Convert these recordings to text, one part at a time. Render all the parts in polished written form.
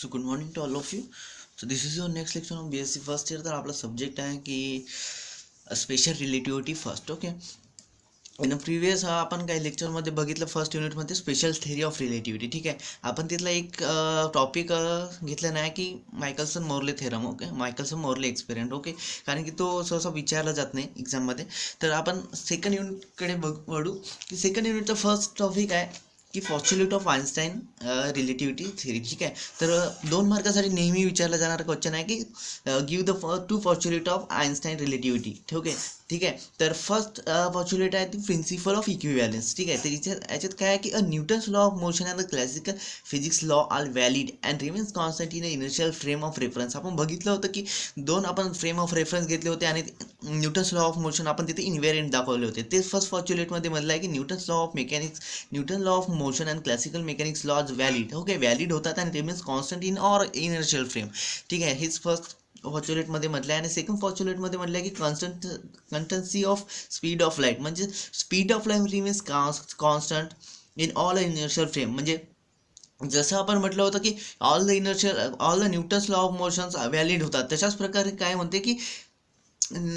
So good morning to all of you. So this is your next lecture on BSc first year. तर आपला subject आहे की special relativity first. Okay, in previous आपण काही लेक्चरमध्ये बघितलं फर्स्ट युनिटमध्ये स्पेशल थेरी ऑफ रिलेटिव्हिटी. ठीक आहे, आपण तिथला एक टॉपिक घेतला नाही की Michelson Morley theorem. Okay, Michelson Morley experiment. Okay, कारण की तो सहसा विचारला जात नाही एक्झाममध्ये. तर आपण सेकंड युनिटकडे वळू की सेकंड युनिटचा फर्स्ट टॉपिक आहे की पॉस्च्युलेट ऑफ आइन्स्टाईन रिलेटिव्हिटी थेरी. ठीक आहे, तर 2 मार्कासाठी नेहमी विचारला जाणारा क्वेश्चन आहे की give the two postulate of Einstein relativity. Okay, ठीक आहे. तर फर्स्ट पॉस्च्युलेट आहे ती प्रिन्सिपल ऑफ इक्विव्हॅलन्स. ठीक आहे, तर याच्यात काय आहे की Newton's law of motion and the classical physics law are valid and remains constant in initial frame of reference. आपण बघितलं होतं की 2 आपण फ्रेम ऑफ रेफरन्स घेतले होते आणि न्यूटन्स लॉ ऑफ मोशन आपण तिथे इन्व्हेरियंट दाखवले होते. ते फर्स्ट पॉस्च्युलेटमध्ये म्हटलं आहे की Newton's law of mechanics, Newton law of motion and classical mechanics laws valid. Okay, valid होतात आणि remains constant in or inertial frame. ठीक आहे, हेच फर्स्ट पॉस्च्युलेटमध्ये म्हटलं आहे. आणि सेकंड पॉस्च्युलेटमध्ये म्हटलं आहे की कन्स्टन्सी ऑफ स्पीड ऑफ लाईट, म्हणजे speed of light remains constant in all inertial frame. म्हणजे जसं आपण म्हटलं होतं की all the Newton's law of motions valid होतात, तशाच प्रकारे काय म्हणते की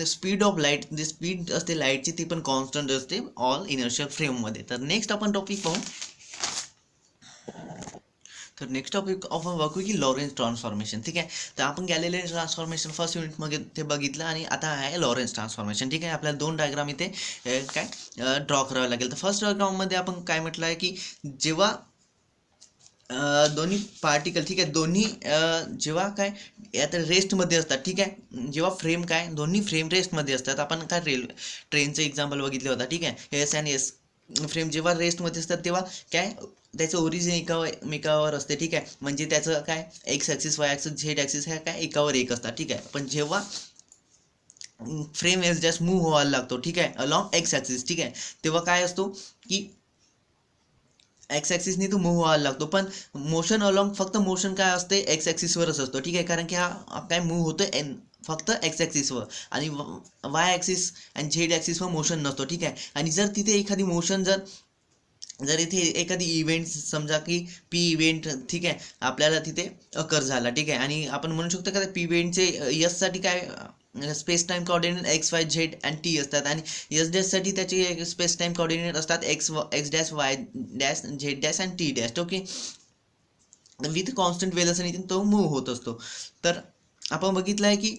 स्पीड ऑफ लाईट, जे स्पीड असते लाईटची ती पण कॉन्स्टंट असते ऑल इनर्शियल फ्रेममध्ये. तर नेक्स्ट आपण टॉपिक पाहू. तर नेक्स्ट टॉपिक आपण बघू की लॉरेन्स ट्रान्सफॉर्मेशन. ठीक आहे, तर आपण गॅलिलियन ट्रान्सफॉर्मेशन फर्स्ट युनिटमध्ये ते बघितलं आणि आता आहे लॉरेन्स ट्रान्सफॉर्मेशन. ठीक आहे, आपल्याला 2 डायग्राम इथे काय ड्रॉ करावे लागेल. तर फर्स्ट डायग्राममध्ये आपण काय म्हटलं आहे की जेव्हा दोन्ही पार्टिकल, ठीक आहे, दोन्ही जेव्हा काय यात रेस्टमध्ये असतात. ठीक आहे, जेव्हा फ्रेम काय दोन्ही फ्रेम रेस्टमध्ये असतात. आपण काय ट्रेनचं एक्झाम्पल बघितलं होतं. ठीक आहे, एस अँड एस फ्रेम जेव्हा रेस्टमध्ये असतात तेव्हा काय त्याचं ओरिजिन एकावर असते. ठीक आहे, म्हणजे त्याचं काय x axis, Y axis, Z axis ह्या काय एकावर एक असतात. ठीक आहे, पण जेव्हा फ्रेम एस जस्ट मूव्ह व्हायला लागतो, ठीक आहे, अलॉंग एक्स ॲक्सिस, ठीक आहे, तेव्हा काय असतो की एक्स ॲक्सिसनी तो मूव्ह व्हायला लागतो. पण मोशन अलॉंग फक्त मोशन काय असते एक्स ॲक्सिसवरच असतो. ठीक आहे, कारण की हा काय मूव्ह होतो फक्त एक्स ॲक्सिसवर आणि वाय ॲक्सिस आणि झेड ॲक्सिसवर मोशन नसतो. ठीक आहे, आणि जर तिथे एखादी मोशन जर इथे एखादी इव्हेंट समजा की पी इव्हेंट, ठीक आहे, आपल्याला तिथे अकर झाला. ठीक आहे, आणि आपण म्हणू शकतो का पी इव्हेंटचे यससाठी काय space time coordinate x y z आणि टी असतात, आणि एस डॅशसाठी त्याचे स्पेस टाईम कोऑर्डिनेट असतात x dash y dash z dash आणि t dash. Okay, with constant velocity तो मूव्ह होत असतो. तर आपण बघितलं आहे की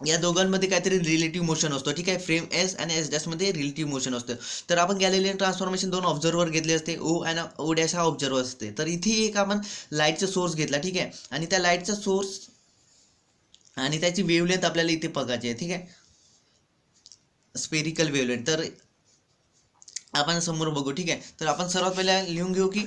या दोघांमध्ये काहीतरी रिलेटिव्ह मोशन असतो. ठीक आहे, फ्रेम एस आणि एस डॅशमध्ये रिलेटिव्ह मोशन असतं. तर आपण गॅलिलियन ट्रान्सफॉर्मेशन 2 ऑब्झर्वर घेतले असते, ओ आणि ओ डॅश हा ऑब्झर्वर असते. तर इथे एक आपण लाईटचा सोर्स घेतला. ठीक आहे, आणि त्या लाईटचा सोर्स आणि त्याची वेवलेंथ आपल्याला इथे बघायची आहे. ठीक आहे, स्पेरिकल वेवलेंथ. तर आपण समोर बघू. ठीक आहे, तर आपण सर्वात पहिला लिहून घेऊ की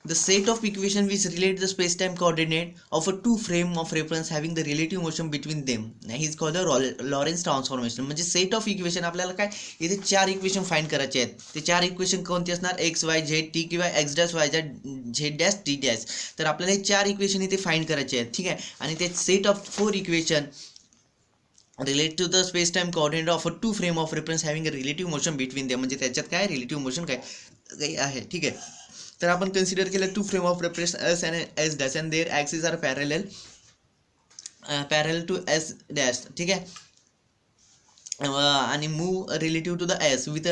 the set of equation which relate the space-time coordinate of a two frame of reference having the relative motion between them is called the Lorentz transformation. म्हणजे सेट ऑफ इक्वेशन आपल्याला काय इथे 4 इक्वेशन फाइंड करायचे आहेत. ते 4 equation कोणते असणार x y Z T किंवा x dash Y Z dash T dash. तर आपल्याला हे 4 इक्वेशन इथे फाइंड करायचे आहेत. ठीक आहे, आणि ते set of 4 equation relate to the space time coordinate of a two frame of reference having a relative motion between them. म्हणजे त्याच्यात काय रिलेटिव्ह मोशन काय काही आहे. ठीक आहे, तर आपण कन्सिडर केलं two frame of reference S and S dash and their axis are parallel to S dash. ठीक आहे, आणि move relative to the S with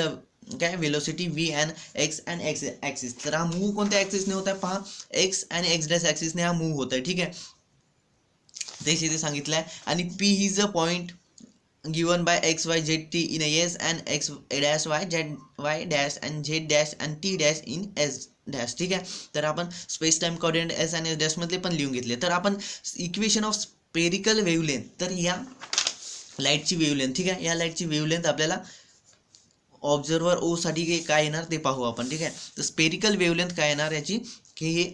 काय velocity V and X and X axis. तर हा मूव कोणत्या ॲक्सिसने होत आहे पहा, एक्स आणि एक्स डॅश ॲक्सिसने हा मूव होत आहे. ठीक आहे, तेच इथे सांगितलं आहे. आणि P is a point given by x y z t in a s and x dash y z y dash and z dash and t dash in s dash. ठीक आहे, तर आपण स्पेस टाइम कोऑर्डिनेट एस आणि S dash मधले पण लिहून घेतले. तर आपण इक्वेशन ऑफ स्पेरिकल वेवलेंथ, तर या लाईटची वेवलेंथ, ठीक आहे, या लाईटची वेवलेंथ आपल्याला ऑब्झर्वर ओ साठी काय येणार ते पाहू आपण. ठीक आहे, तर स्पेरिकल वेवलेंथ काय येणार याची की हे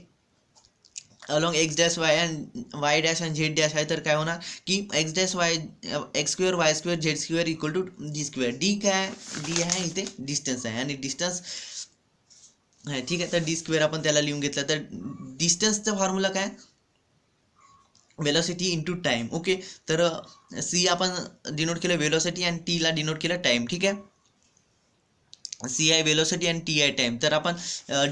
along X dash Y and Y dash आणि झेड डॅश आहे. तर काय होणार की X dash Y X square Y square Z square equal to D square. D काय डी आहे इथे डिस्टन्स आहे आणि डिस्टन्स आहे. ठीक आहे, तर डी स्क्वेअर आपण त्याला लिहून घेतलं. तर डिस्टन्सचा फॉर्म्युला काय वेलोसिटी इंटू टाइम. ओके, तर सी आपण डिनोट केलं वेलोसिटी आणि टी ला डिनोट केलं टाइम. ठीक आहे, सी आय वेलोसिटी आणि टी आय टाइम. तर आपण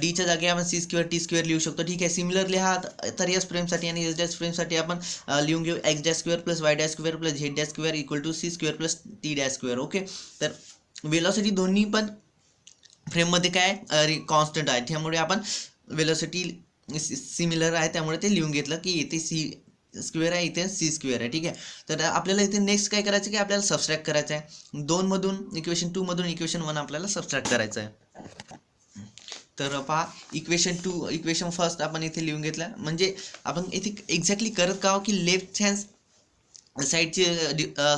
डीच्या जागी आपण सी स्क्वेअर टी स्क्वेअर लिहू शकतो. ठीक आहे. सिमिलरली हा तर एस फ्रेमसाठी आणि एस डॅश फ्रेमसाठी आपण लिहून घेऊ X dash square plus Y dash square plus Z dash square equal to C square plus T dash square. Okay. तर वेलोसिटी दोन्ही पण फ्रेममध्ये काय कॉन्स्टंट आहे, त्यामुळे आपण वेलोसिटी सिमिलर आहे त्यामुळे ते लिहून घेतलं की इथे सी स्क्वेअर आहे, इथे सी स्क्वेअर आहे. ठीक आहे. तर आपल्याला इथे नेक्स्ट काय करायचं की आपल्याला सबस्ट्रॅक्ट करायचं आहे. 2 मधून इक्वेशन 2 मधून इक्वेशन 1 आपल्याला सबस्ट्रॅक्ट करायचं आहे. तर पहा इक्वेशन फर्स्ट आपण इथे लिहून घेतलं. म्हणजे आपण इथे एक्झॅक्टली करत का हो की लेफ्ट हँड साईडचे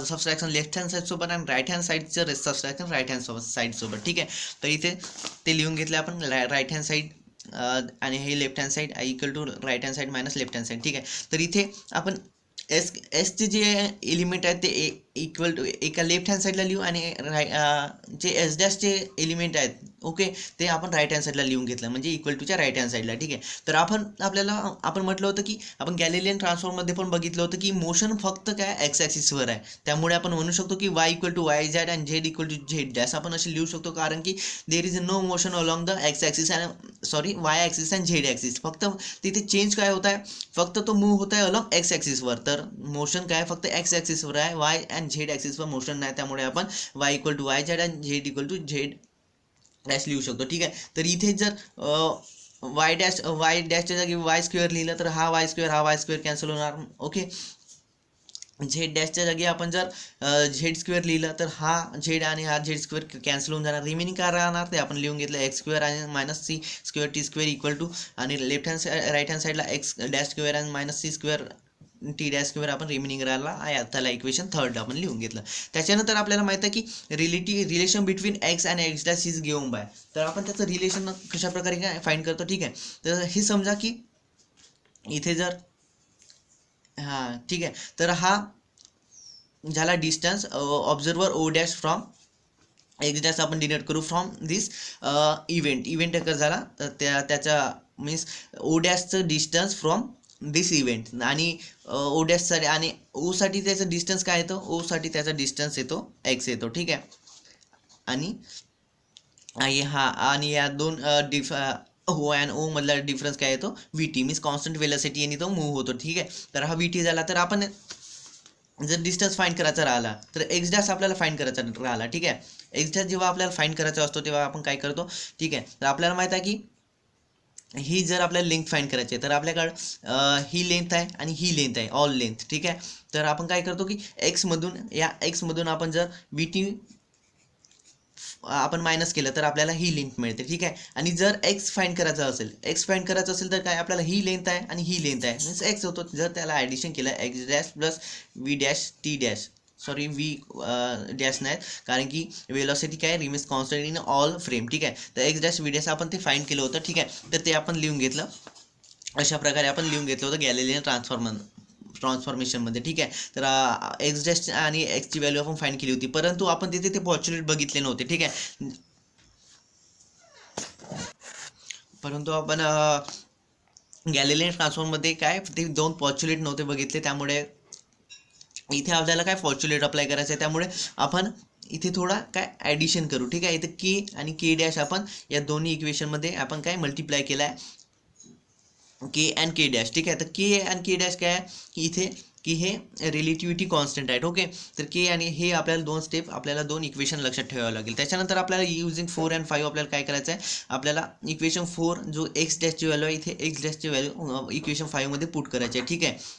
सबस्ट्रॅक्शन लेफ्ट हँड साईड सोबत आणि राईट हँड साईडचं सबस्ट्रॅक्शन राईट हँड साईड सोबत. ठीक आहे. तर इथे ते लिहून घेतले आपण राईट हँड साईड आणि हे left hand side equal to right hand side minus left hand side. ठीक आहे. तर इथे आपण एसचे जे एलिमेंट आहेत ते इक्वल टू एका लेफ्ट हँड साईडला लिहू आणि जे एस डॅशचे एलिमेंट आहेत ओके ते आपण राईट हँड साईडला लिहून घेतलं म्हणजे इक्वल टूच्या राईट हँड साईडला. ठीक आहे. तर आपण म्हटलं होतं की आपण गॅलिलियन ट्रान्सफॉर्ममध्ये पण बघितलं होतं की मोशन फक्त काय एक्स ॲक्सिसवर आहे, त्यामुळे आपण म्हणू शकतो की Y equal to Y Z and Z equal to Z dash आपण असे लिहू शकतो, कारण की there is no motion along the X axis and Y axis and Z axis. फक्त तिथे चेंज काय होत आहे, फक्त तो मूव्ह होत आहे अलॉंग एक्स ॲक्सिसवर. तर मोशन काय फक्त एक्स ॲक्सिसवर आहे, वाय अँड झेड ॲक्सिसवर मोशन नाही, त्यामुळे आपण Y equal to Y Z and Z equal to Z dash लिहू शकतो. ठीक आहे. तर इथे जर वाय डॅशच्या जागी वाय स्क्वेअर लिहिलं तर हा वाय स्क्वेअर कॅन्सल होणार. ओके. झेड डॅशच्या जागी आपण जर झेड स्क्वेअर लिहिलं तर हा झेड आणि हा झेड स्क्वेअर कॅन्सल होऊन जाणार. रिमेनिंग काय राहणार ते आपण लिहून घेतलं एक्स स्क्वेअर आणि minus C square T square equal to आणि राईट हँड साईडला एक्स डॅश स्क्वेअर आणि minus C square T dash square आपण रिमेनिंग राहिला आहे. त्याला इक्वेशन थर्ड आपण लिहून घेतलं. त्याच्यानंतर आपल्याला माहिती आहे की रिलेशन बिटवीन एक्स आणि X dash is given bye. तर आपण त्याचं रिलेशन कशा प्रकारे काय फाइंड करतो. ठीक आहे. तर हे समजा की इथे जर ठीक आहे. तर हा झाला distance observer O dash from X dash आपण डिनोट करू फ्रॉम दिस इव्हेंट कसं झाला तर त्याचा मीन्स ओ डॅशचं डिस्टन्स फ्रॉम दिस इव्हेंट आणि ओ डॅशसाठी आणि ओसाठी त्याचं डिस्टन्स काय येतो, ओसाठी त्याचा डिस्टन्स येतो एक्स येतो. ठीक आहे. आणि या दोन ओ अँड ओ मधला डिफरन्स काय येतो V T means constant velocity आणि तो मूव्ह होतो. ठीक आहे. तर हा व्ही टी झाला. तर आपण जर डिस्टन्स फाइंड करायचा राहिला तर एक्स डॅश आपल्याला फाइंड करायचा राहिला. ठीक आहे. एक्स डॅश जेव्हा आपल्याला फाइंड करायचा असतो तेव्हा आपण काय करतो. ठीक आहे. तर आपल्याला माहित आहे की ही जर आपल्याला लेंथ फाइंड करायची आहे तर आपल्याकडं ही लेंथ आहे आणि ही लेंथ आहे ऑल लेंथ. ठीक आहे. तर आपण काय करतो की एक्समधून आपण जर व्ही टी आपण मायनस केलं तर आपल्याला ही लेंथ मिळते. ठीक आहे. आणि जर एक्स फाइंड करायचं असेल तर काय आपल्याला ही लेंथ आहे आणि ही लेंथ आहे मीन्स एक्स होतो. जर त्याला ॲडिशन केलं x dash plus V dash T dash V dash नाही कारण की वेलॉसिटी काय remains constant in all frame. ठीक आहे. तर एक्स डॅश व्ही डॅश आपण ते फाइंड केलं होतं. ठीक आहे. तर ते आपण लिहून घेतलं. अशा प्रकारे आपण लिहून घेतलं होतं गॅलिलियन ट्रान्सफॉर्मेशनमध्ये. ठीक आहे. तर एक्स डॅश आणि एक्सची व्हॅल्यू आपण फाइंड केली होती, परंतु आपण तिथे ते पॉच्युलेट बघितले नव्हते. ठीक आहे. परंतु आपण गॅलिलियन ट्रान्सफॉर्ममध्ये काय ते दोन पॉच्युलेट नव्हते बघितले, त्यामुळे इथे आपल्याला काय फॉर्च्युलेट अप्लाय करायचं आहे, त्यामुळे आपण इथे थोडा काय ॲडिशन करू. ठीक आहे. इथे के आणि के डॅश आपण या दोन्ही इक्वेशनमध्ये आपण काय मल्टिप्लाय केला आहे के अँड के डॅश. ठीक आहे. तर के अँड के डॅश काय आहे की इथे की हे रिलेटिव्हिटी कॉन्स्टंट आहेत. ओके. तर के आणि हे आपल्याला दोन इक्वेशन लक्षात ठेवावं लागेल. त्याच्यानंतर आपल्याला युजिंग 4 and 5 आपल्याला काय करायचं आहे, आपल्याला इक्वेशन 4 जो एक्स डॅशची व्हॅल्यू आहे इथे एक्स डॅशची व्हॅल्यू इक्वेशन 5 मध्ये पुट करायची आहे. ठीक आहे.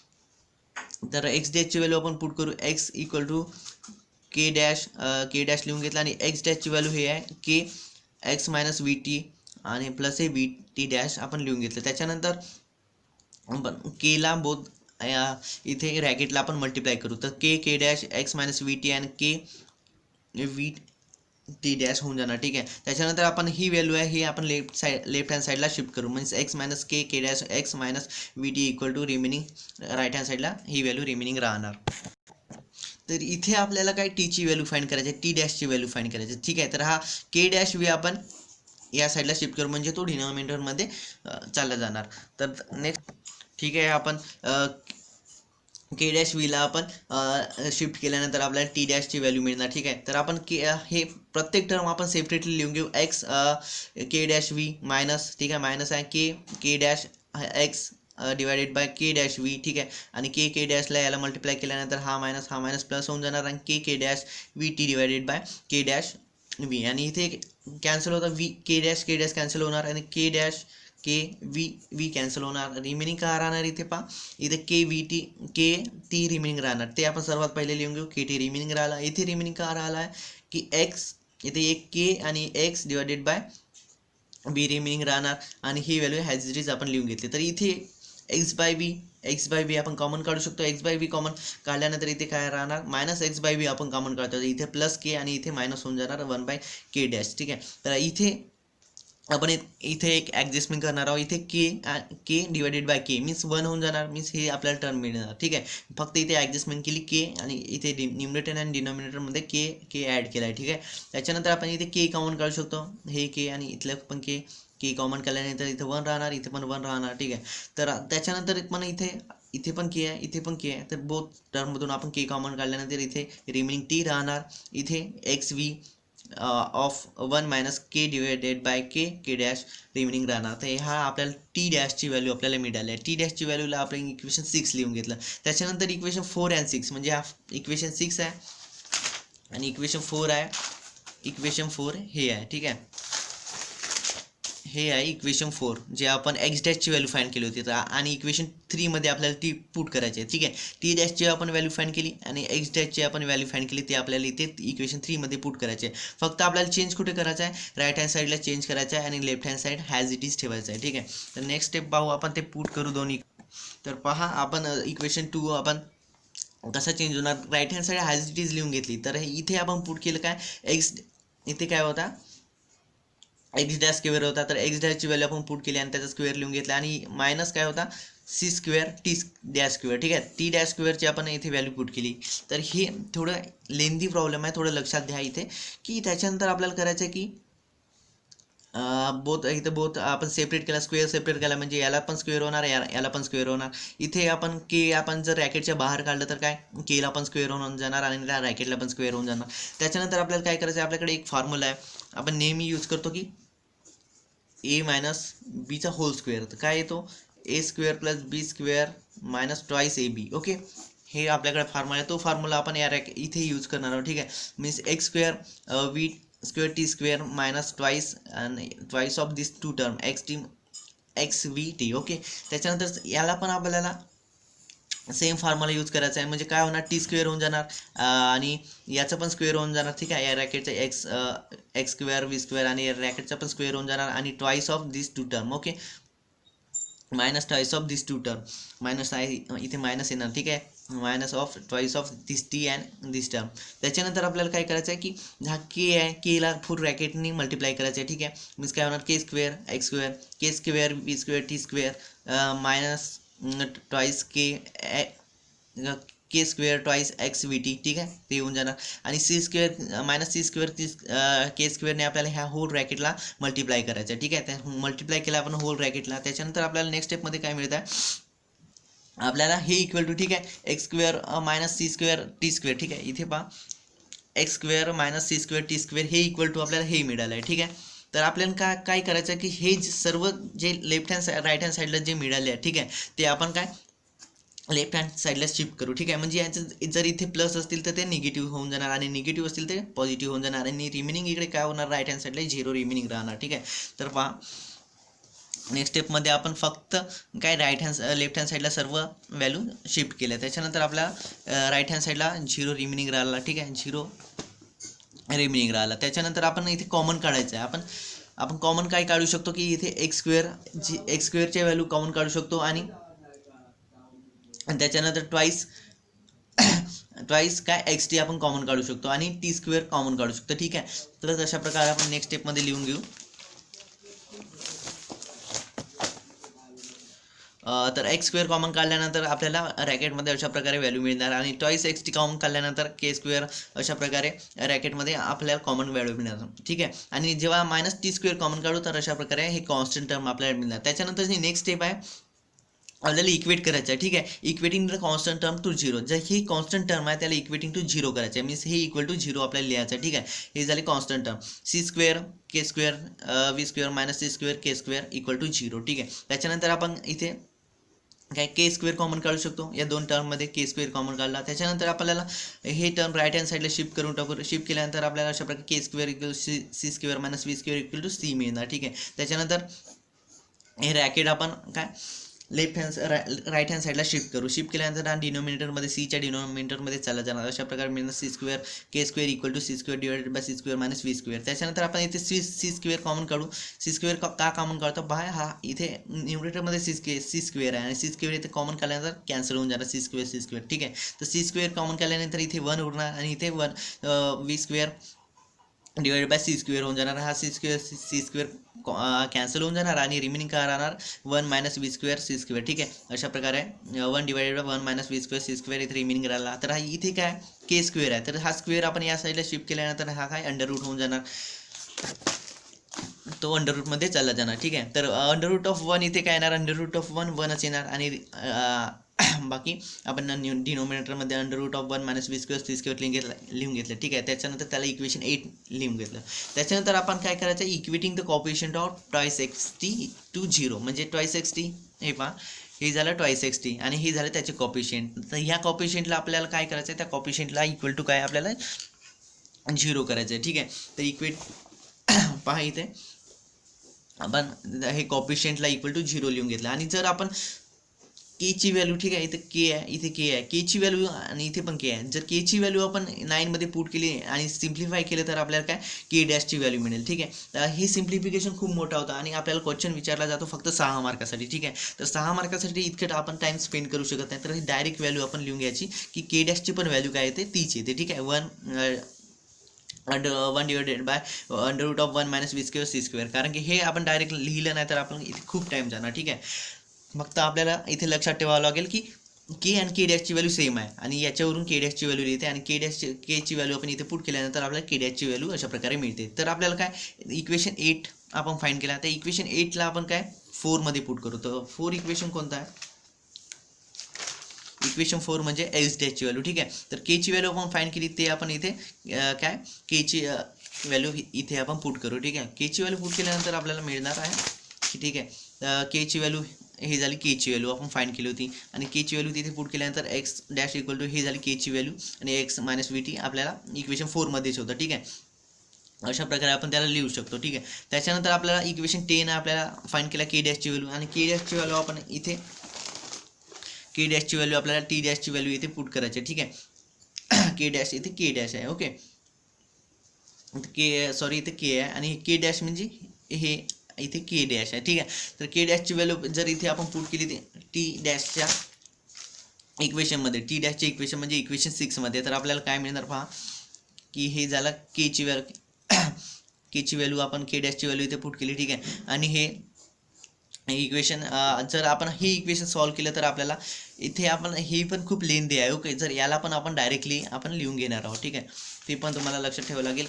तर एक्स डॅशची व्हॅल्यू आपण पुट करू X equal to K dash लिहून घेतला आणि एक्स डॅशची व्हॅल्यू हे आहे K X minus V T आणि प्लस हे व्ही टी डॅश आपण लिहून घेतलं. त्याच्यानंतर केला बोथ इथे रॅकेटला आपण मल्टिप्लाय करू. तर के dash X minus V T आणि के व्ही टी डॅश होऊन जाणार. ठीक आहे. त्याच्यानंतर आपण ही व्हॅल्यू आहे ही आपण लेफ्ट हँड साईडला शिफ्ट करू म्हणजे X minus K dash X minus V T equal to remaining right hand साईडला ही व्हॅल्यू रिमेनिंग राहणार. तर इथे आपल्याला काय टीची व्हॅल्यू फाइंड करायची आहे, टी डॅशची व्हॅल्यू फाइंड करायची. ठीक आहे. तर हा के डॅश व्ही आपण या साईडला शिफ्ट करू म्हणजे तो डिनॉमिनेटरमध्ये चालला जाणार. तर नेक्स्ट ठीक आहे. आपण के डॅश व्हीला आपण शिफ्ट केल्यानंतर आपल्याला टी डॅशची व्हॅल्यू मिळणार. ठीक आहे, तर आपण हे प्रत्येक टर्म आपण सेपरेटली लिहून घेऊ. X K dash V minus, ठीक आहे, मायनस आहे के dash x divided by K dash V. ठीक आहे, आणि के डॅशला याला मल्टिप्लाय केल्यानंतर हा मायनस प्लस होऊन जाणार आणि K dash V T divided bye K dash V. आणि इथे कॅन्सल होता व्ही, के डॅश कॅन्सल होणार आणि K dash K V cancel होणार. रिमेनिंग का राहणार इथे पहा, इथे के टी रिमेनिंग राहणार. ते आपण सर्वात पहिले लिहून घेऊ. के टी रिमेनिंग राहिला. इथे रिमेनिंग का राहिला आहे की एक्स, इथे एक के आणि x divided by be remaining राहणार आणि ही व्हॅल्यू हॅज इट इज आपण लिहून घेतली. तर इथे एक्स बाय बी आपण कॉमन काढू शकतो. एक्स बाय बी कॉमन काढल्यानंतर इथे काय राहणार, मायनस एक्स बाय बी आपण कॉमन काढतो. इथे प्लस के आणि इथे मायनस होऊन जाणार 1/के डॅश. ठीक आहे, तर इथे आपण इथे एक ॲडजस्टमेंट करणार आहोत. इथे के डिवायडेड बाय के मीन्स 1 होऊन जाणार, मीन्स हे आपल्याला टर्म मिळणार. ठीक आहे, फक्त इथे ॲडजस्टमेंट केली के आणि इथे न्यूमरेटर आणि डिनॉमिनेटरमध्ये के ॲड केला आहे. ठीक आहे, त्याच्यानंतर आपण इथे के कॉमन काढू शकतो. हे के आणि इथलं पण के कॉमन काढल्यानंतर इथे 1 राहणार, इथे पण 1 राहणार. ठीक आहे, तर त्याच्यानंतर पण इथे पण के आहे, इथे पण के आहे. तर बोथ टर्ममधून आपण के कॉमन काढल्यानंतर इथे रिमेनिंग टी राहणार. इथे x V of 1 minus K divided by K dash remaining राहणार. तर हा आपल्याला टी डॅशची व्हॅल्यू आपल्याला मिळाली आहे. टी डॅशची व्हॅल्यूला आपण इक्वेशन 6 लिहून घेतलं. त्याच्यानंतर इक्वेशन 4 आणि 6 म्हणजे हा इक्वेशन 6 आहे आणि इक्वेशन 4 आहे. इक्वेशन 4 हे आहे. ठीक आहे, हे आहे इक्वेशन 4 जे आपण एक्स डॅशची व्हॅल्यू फाइंड केली होती. आणि इक्वेशन 3 मध्ये आपल्याला टी पुट करायची आहे. ठीक आहे, टी डॅशची आपण व्हॅल्यू फाइंड केली आणि एक्स डॅशची आपण व्हॅल्यू फाइंड केली. ते आपल्याला इथे इक्वेशन 3 मध्ये पुट करायचे आहे. फक्त आपल्याला चेंज कुठे करायचं आहे, राईट हँड साईडला चेंज करायचं आहे आणि left hand side has it is ठेवायचं आहे. ठीक आहे, तर नेक्स्ट स्टेप पाहू आपण, ते पुट करू दोन्ही. तर पहा आपण इक्वेशन 2 आपण कसा चेंज होणार, right hand side has it is लिहून घेतली. तर इथे आपण पुट केलं काय, एक्स इथे काय होता एक्स डॅश स्क्वेअर होता. तर एक्स डॅशची व्हॅल्यू आपण पुट केली आणि त्याचा स्क्वेअर लिहून घेतला आणि मायनस काय होता C square T dash square. ठीक आहे, टी डॅश स्क्वेअरची आपण इथे व्हॅल्यू पुट केली. तर हे थोडं लेंदी प्रॉब्लेम आहे, थोडं लक्षात घ्या इथे की त्याच्यानंतर आपल्याला करायचं आहे की बोथ आपण सेपरेट केला, स्क्वेअर सेपरेट केला म्हणजे याला पण स्क्वेअर होणार, याला पण स्क्वेअर होणार. इथे आपण जर रॅकेटच्या बाहेर काढलं तर काय केला पण स्क्वेअर होऊन जाणार आणि त्या रॅकेटला पण स्क्वेअर होऊन जाणार. त्याच्यानंतर आपल्याला काय करायचं आहे, आपल्याकडे एक फॉर्म्युला आहे, आपण नेहमी यूज करतो की ए मायनस बीचा होल स्क्वेअर. तर काय येतो, A square plus B square minus twice A B. Okay, हे आपल्याकडे फॉर्म्युला आहे. तो फॉर्म्युला आपण या इथे यूज करणार आहोत. ठीक आहे, means X square V square T square minus twice of this two term X V T. Okay, त्याच्यानंतर याला पण आपल्याला सेम फॉर्म्युला यूज करायचा आहे. म्हणजे काय होणार, टी स्क्वेअर होऊन जाणार आणि याचं पण स्क्वेअर होऊन जाणार. ठीक आहे, या रॅकेटचं एक्स स्क्वेअर व्ही स्क्वेअर आणि या रॅकेटचं पण स्क्वेअर होऊन जाणार आणि twice of this two term. Okay, minus twice of this two term, minus आहे इथे मायनस येणार. ठीक आहे, minus of twice of this T and this term. त्याच्यानंतर आपल्याला काय करायचं आहे की हा के आहे, केला फुल रॅकेटनी मल्टिप्लाय करायचं आहे. ठीक आहे, मीन्स काय होणार, K square X square K square V square T square minus twice K square twice X V T. ठीक आहे, ते येऊन जाणार आणि C square minus C square K स्क्वेअरने आपल्याला ह्या होल रॅकेटला मल्टिप्लाय करायचं आहे. ठीक आहे, त्या मल्टिप्लाय केला आपण होल रॅकेटला. त्याच्यानंतर आपल्याला नेक्स्ट स्टेपमध्ये काय मिळतं आहे, आपल्याला हे इक्वल टू, ठीक आहे, X square minus C square T square. ठीक आहे, इथे पहा X square minus C square T square हे इक्वल टू आपल्याला हे मिळालं आहे. ठीक आहे, तर आपल्याला काय करायचं आहे की हे सर्व जे लेफ्ट हँड राईट हँड साईडला जे मिळाले आहे, ठीक आहे, ते आपण काय लेफ्ट हँड साईडला शिफ्ट करू. ठीक आहे, म्हणजे याचं जर इथे प्लस असतील तर ते निगेटिव्ह होऊन जाणार आणि निगेटिव्ह असतील ते पॉझिटिव्ह होऊन जाणार आणि रिमेनिंग इकडे काय होणार, राईट हँड साईडला 0 रिमेनिंग राहणार. ठीक आहे, तर पहा नेक्स्ट स्टेपमध्ये आपण फक्त काय लेफ्ट हँड साईडला सर्व व्हॅल्यू शिफ्ट केल्या. त्याच्यानंतर आपल्याला राईट हँड साईडला 0 रिमेनिंग राहिला. ठीक आहे, 0 रिमेनिंग राहिला. त्याच्यानंतर आपण इथे कॉमन काढायचं आहे. आपण कॉमन काय काढू शकतो की इथे एक्स स्क्वेअरची व्हॅल्यू कॉमन काढू शकतो आणि त्याच्यानंतर ट्वाईस काय एक्स टी आपण कॉमन काढू शकतो आणि टी स्क्वेअर कॉमन काढू शकतो. ठीक आहे, तर अशा प्रकारे आपण नेक्स्ट स्टेपमध्ये लिहून घेऊ. तर एक्स स्क्वेअर कॉमन काढल्यानंतर आपल्याला रॅकेटमध्ये अशा प्रकारे व्हॅल्यू मिळणार आणि ट्वाईस एक्स टी कॉमन काढल्यानंतर के स्क्वेअर अशा प्रकारे रॅकेटमध्ये आपल्याला कॉमन व्हॅल्यू मिळणार. ठीक आहे, आणि जेव्हा मायनस टी स्क्वेअर कॉमन काढू तर अशा प्रकारे हे कॉन्स्टंट टर्म आपल्याला मिळणार. त्याच्यानंतर जी नेक्स्ट स्टेप आहे आपल्याला इक्वेट करायचं आहे, ठीक आहे. Equating the constant term to zero, जर ही कॉन्स्टंट टर्म आहे त्याला इक्वेटिंग टू झिरो करायचं आहे, मीन्स हे इक्वल टू झिरो आपल्याला लिहायचं आहे, ठीक आहे. हे झाले constant term. C square K square V square minus C square K square equal to zero, ठीक आहे. त्याच्यानंतर आपण इथे काय के स्क्वेअर कॉमन काढू शकतो, या दोन टर्ममध्ये के स्क्वेअर कॉमन काढला. त्याच्यानंतर आपल्याला हे टर्म राईट हँड साईडला शिफ्ट करून टाकू. शिफ्ट केल्यानंतर आपल्याला अशा प्रकारे K square equal C square minus V square equal to C मिळणार, ठीक आहे. त्याच्यानंतर हे रॅकेट आपण काय लेफ्ट हँड राईट हँड साईडला शिफ्ट करू. शिफ्ट केल्यानंतर हा डिनोमिनेटरमध्ये सीच्या डिनोमिनेटरमध्ये चालला जाणार. अशा प्रकारे मिळणार C square K square equal to C square divided by C square minus V square. त्याच्यानंतर आपण इथे सी स्क्वेअर कॉमन काढू. सी स्क्वेअर का कॉमन काढतो, बाय हा इथे न्यूमरेटरमध्ये सी स्क्वेअर आहे आणि सी स्क्वेअर इथे कॉमन काढल्यानंतर कॅन्सल होऊन जाणार सी स्क्वेअर, ठीक आहे. तर सी स्क्वेअर कॉमन काढल्यानंतर इथे 1 उरणार आणि इथे V square divided by C square होऊन जाणार. हा सी स्क्वेअर कॅन्सल होऊन जाणार आणि रिमेनिंग काय राहणार 1 minus V square C square, ठीक आहे. अशा प्रकारे 1 divided by 1 minus V square C square इथे रिमेनिंग राहिला. तर हा इथे काय के स्क्वेअर आहे, तर हा स्क्वेअर आपण या साईडला शिफ्ट केल्यानंतर हा काय अंडर रूट होऊन जाणार, तो अंडर रूटमध्ये चालला जाणार, ठीक आहे. तर अंडर रूट ऑफ 1 इथे काय येणार, अंडर रूट ऑफ 1 1च येणार आणि बाकी आपण डिनोमिनेटरमध्ये under root of 1 minus V square C square लिहून घेतलं, ठीक आहे. त्याच्यानंतर त्याला इक्वेशन 8 लिहून घेतलं. त्याच्यानंतर आपण काय करायचं, equating the coefficient of twice X T to zero, म्हणजे ट्वाइस एक्स टी हे पहा हे झालं ट्वाइस एक्स टी आणि हे झालं त्याचे कोएफिशिएंट. तर ह्या कोएफिशिएंटला आपल्याला काय करायचं आहे, त्या कोएफिशिएंटला इक्वल टू काय आपल्याला झिरो करायचं आहे, ठीक आहे. तर इक्वेट पहा इथे आपण हे कोएफिशिएंटला इक्वल टू झिरो लिहून घेतलं आणि जर आपण केची व्हॅल्यू, ठीक आहे, इथे के आहे, इथे के आहे, केची व्हॅल्यू आणि इथे पण के आहे. जर केची व्हॅल्यू आपण 9मध्ये पुट केली आणि सिम्प्लिफाय केलं तर आपल्याला काय के डॅशची व्हॅल्यू मिळेल, ठीक आहे. तर हे सिम्प्लिफिकेशन खूप मोठा होता आणि आपल्याला क्वेश्चन विचारला जातो फक्त 6 मार्कासाठी, ठीक आहे. तर 6 मार्कासाठी इतकं आपण टाइम स्पेंड करू शकत नाही. तर ही डायरेक्ट व्हॅल्यू आपण लिहून घ्यायची की के डॅशची पण व्हॅल्यू काय येते तीच येते, ठीक आहे. 1 divided by under root of 1 minus V square C square, कारण की हे आपण डायरेक्ट लिहिलं नाही तर आपण इथे खूप टाइम जाणार, ठीक आहे. फक्त आपल्याला इथे लक्षात ठेवावं लागेल की के आणि के डॅशची व्हॅल्यू सेम आहे आणि याच्यावरून के डॅशची व्हॅल्यू लिहिते आणि केची व्हॅल्यू आपण इथे पुट केल्यानंतर आपल्याला के डॅशची व्हॅल्यू अशा प्रकारे मिळते. तर आपल्याला काय इक्वेशन 8 आपण फाइंड केला, तर इक्वेशन 8ला आपण काय 4मध्ये पुट करू. तर 4 इक्वेशन कोणता आहे, इक्वेशन 4 म्हणजे एक्स डॅशची व्हॅल्यू, ठीक आहे. तर केची व्हॅल्यू आपण फाइंड केली ते आपण इथे काय केची व्हॅल्यू इथे आपण पुट करू, ठीक आहे. केची व्हॅल्यू पुट केल्यानंतर आपल्याला मिळणार आहे, ठीक आहे. केची व्हॅल्यू ही झाली केची व्हॅल्यू आपण फाइंड केली होती आणि केची व्हॅल्यू तिथे पुट केल्यानंतर एक्स डॅश इक्वल टू ही झाली केची व्हॅल्यू आणि एक्स मायनस व्ही टी आपल्याला इक्वेशन 4मध्येच होतं, ठीक आहे. अशा प्रकारे आपण त्याला लिहू शकतो, ठीक आहे. त्याच्यानंतर आपल्याला इक्वेशन 10 आपल्याला फाइंड केला के डॅशची व्हॅल्यू आणि के डॅशची व्हॅल्यू आपण इथे के डॅशची व्हॅल्यू आपल्याला टी डॅशची व्हॅल्यू इथे पुट करायची आहे, ठीक आहे. के डॅश इथे के डॅश आहे, ओके. के सॉरी इथे के आहे आणि के डॅश म्हणजे हे इथे के डॅश आहे, ठीक आहे. तर के डॅशची व्हॅल्यू जर इथे आपण पुट केली टी डॅशच्या इक्वेशनमध्ये, टी डॅशच्या इक्वेशन म्हणजे इक्वेशन 6मध्ये, तर आपल्याला काय मिळणार पहा की हे झालं केची व्हॅल्यू आपण के डॅशची व्हॅल्यू इथे पुट केली, ठीक आहे. आणि हे इक्वेशन जर आपण हे इक्वेशन सॉल्व्ह केलं तर आपल्याला इथे आपण हे पण खूप लेंदी आहे, ओके. जर याला पण आपण डायरेक्टली आपण लिहून घेणार आहोत, ठीक आहे. ते पण तुम्हाला लक्षात ठेवावं लागेल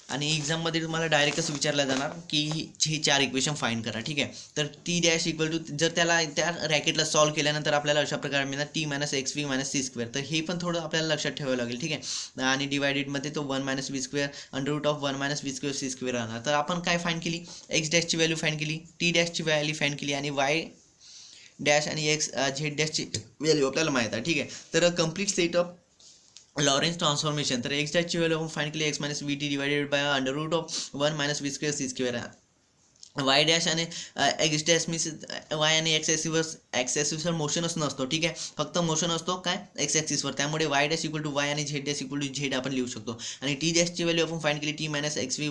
आणि एक्झाममध्ये तुम्हाला डायरेक्टच विचारलं जाणार की हे 4 इक्वेशन फाइंड करा, ठीक आहे. तर टी डॅश इक्वल टू जर त्याला त्या रॅकेटला सॉल्व्ह केल्यानंतर आपल्याला अशा प्रकारे मिळणार T minus X V minus C square. तर हे पण थोडं आपल्याला लक्षात ठेवावं लागेल, ठीक आहे. आणि डिवायडेडमध्ये तो 1 minus V square under root of 1 minus V square C square राहणार. तर आपण काय फाइंड केली, एक्स डॅशची व्हॅल्यू फाइंड केली, टी डॅशची व्हॅल्यू फाइंड केली आणि वाय डॅश आणि एक्स झेड डॅशची व्हॅल्यू आपल्याला माहीत आहे, ठीक आहे. तर complete set of Lorentz transformation. तर एक्स डॅशची व्हॅल्यू आपण फाइंड केली X minus V T divided by under root of 1 minus V square C square. Y dash आणि एक्स डॅश मीन्स वाय आणि एक्स ॲक्सेसिसवर मोशनच नसतो, ठीक आहे. फक्त मोशन असतो काय एक्स ॲक्सिसवर, त्यामुळे Y dash equal to Y आणि Z dash equal to Z आपण लिहू शकतो. आणि टी डॅशची व्हॅल्यू आपण फाइंड केली T minus X V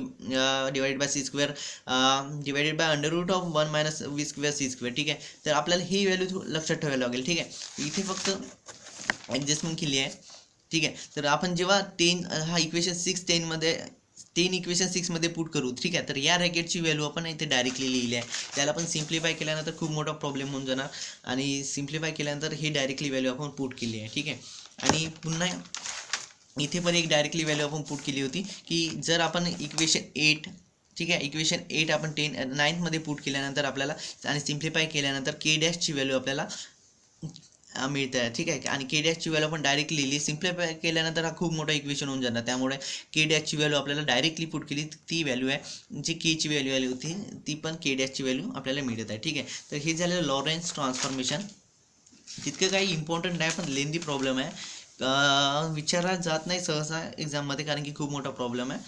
divided by C square divided by under root of 1 minus V square C square, ठीक आहे. तर आपल्याला ही व्हॅल्यू लक्षात ठेवायला लागेल, ठीक आहे. इथे फक्त ॲडजस्टमेंट केली आहे, ठीक आहे. तर आपण जेव्हा 10 हा इक्वेशन 10मध्ये 10 इक्वेशन 6मध्ये पुट करू, ठीक आहे. तर या रॅकेटची व्हॅल्यू आपण इथे डायरेक्टली लिहिली आहे. त्याला पण सिम्प्लिफाय केल्यानंतर खूप मोठा प्रॉब्लेम होऊन जाणार आणि सिम्प्लिफाय केल्यानंतर ही डायरेक्टली व्हॅल्यू आपण पुट केली आहे, ठीक आहे. आणि पुन्हा इथे पण एक डायरेक्टली व्हॅल्यू आपण पुट केली होती की जर आपण इक्वेशन 8, ठीक आहे. इक्वेशन 8 आपण 9th मध्ये पुट केल्यानंतर आपल्याला आणि सिम्प्लिफाय केल्यानंतर के डॅशची व्हॅल्यू आपल्याला मिळते आहे. ठीक आहे. आणि के डॅशची व्हॅल्यू आपण डायरेक्ट लिहिली, सिम्प्लिफाय केल्यानंतर हा खूप मोठा इक्वेशन होऊन जाणार. त्यामुळे के डॅशची व्हॅल्यू आपल्याला डायरेक्टली पुट केली, ती व्हॅल्यू आहे जी केची व्हॅल्यू आली होती, ती पण के डॅशची व्हॅल्यू आपल्याला मिळत आहे. ठीक आहे. तर हे झालं लॉरेन्स ट्रान्सफॉर्मेशन. तितकं काही इम्पॉर्टंट आहे पण लेंदी प्रॉब्लेम आहे, विचारला जात नाही सहसा एक्झाममध्ये कारण की खूप मोठा प्रॉब्लेम आहे.